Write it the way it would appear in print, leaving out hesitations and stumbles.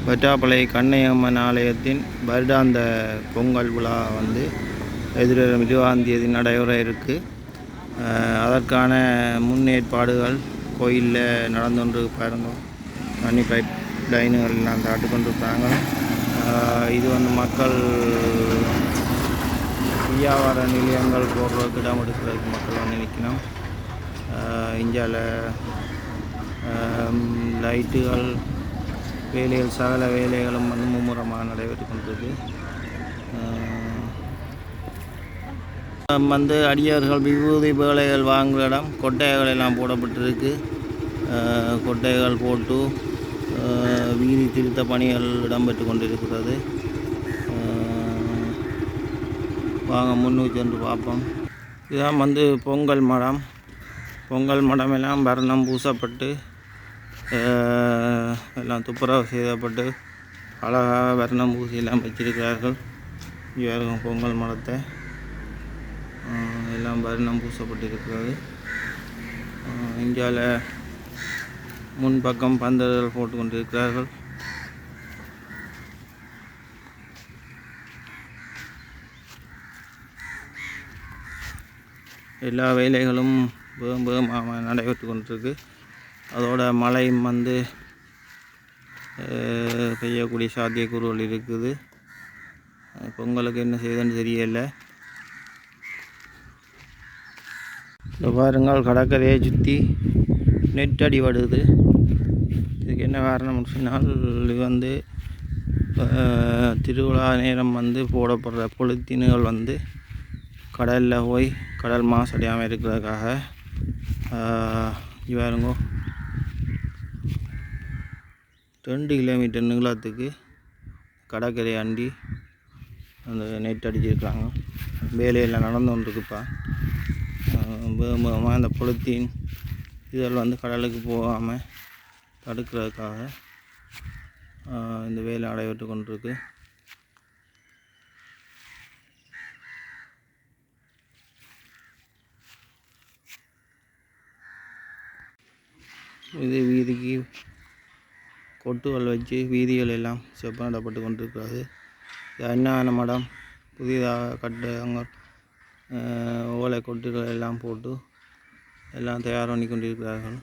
வெட்டாப்பளை கண்ணையம்மன் ஆலயத்தின் வருடாந்த பொங்கல் விழா வந்து எதிர்வரும் 20ஆம் தேதி நடைபெற இருக்குது. அதற்கான முன்னேற்பாடுகள் கோயிலில் நடந்து பாருங்கள். தண்ணி பைப் லைனுகள் எல்லாம் தாட்டு கொண்டிருப்பாங்க. இது வந்து மக்கள் வியாபார நிலையங்கள் போடுறதுக்கு இடம் எடுக்கிறதுக்கு மக்கள் வந்து நிற்கணும். இந்தியாவில் லைட்டுகள் வேலைகள் சகல வேலைகளும் வந்து மும்முரமாக நடைபெற்று கொண்டிருக்கு. வந்து அடியார்கள் விபூதி வேலைகள் வாங்குகிற இடம் கொட்டைகள் எல்லாம் போடப்பட்டிருக்கு. கொட்டைகள் போட்டு வீதி திருத்த பணிகள் இடம்பெற்று கொண்டிருக்கிறது. வாங்க முன்னுக்கு சென்று பார்ப்போம். இதுதான் வந்து பொங்கல் மடம். பொங்கல் மடம் எல்லாம் வர்ணம் பூசப்பட்டு எல்லாம் துப்புரவு செய்யப்பட்டு அழகாக வர்ணம் பூசி எல்லாம் வச்சிருக்கிறார்கள். இவர்கள் பொங்கல் மடத்தை எல்லாம் வர்ணம் பூசப்பட்டிருக்கிறது. இந்தியாவில் முன்பக்கம் பந்தல்கள் போட்டு கொண்டிருக்கிறார்கள். எல்லா வேலைகளும் வேகமாக நடைபெற்று கொண்டிருக்கு. அதோட மழையும் வந்து பெய்யக்கூடிய சாத்தியக்கூறுகள் இருக்குது. பொங்கலுக்கு என்ன செய்யுதுன்னு தெரியலை. பாருங்கள், கடற்கரையை சுற்றி நெட் அடிபடுது. இதுக்கு என்ன காரணம்னு சொன்னால், இது வந்து திருவிழா நேரம் வந்து போடப்படுற பொலித்தீன்கள் வந்து கடலில் போய் கடல் மாசடையாமல் இருக்கிறதுக்காக பாருங்க 2 கிலோமீட்டர் நீளத்துக்கு கடற்கரை அண்டி அந்த நெட் அடிச்சிருக்கிறாங்க. வேலையெல்லாம் நடந்து கொண்டிருக்குப்பா. வேகமாக அந்த பொலித்தீன் இதெல்லாம் வந்து கடலுக்கு போகாமல் தடுக்கிறதுக்காக இந்த வேலை நடைபெற்று கொண்டிருக்கு. இது வீதிக்கு கொட்டுகள் வச்சு வீதிகள் எல்லாம் செப்பனிடப்பட்டு கொண்டிருக்கிறது. இது அன்னதான மடம் புதிதாக கட்டுங்க ஓலை கொட்டுகள் எல்லாம் போட்டு எல்லாம் தயார் பண்ணி கொண்டிருக்கிறார்கள்.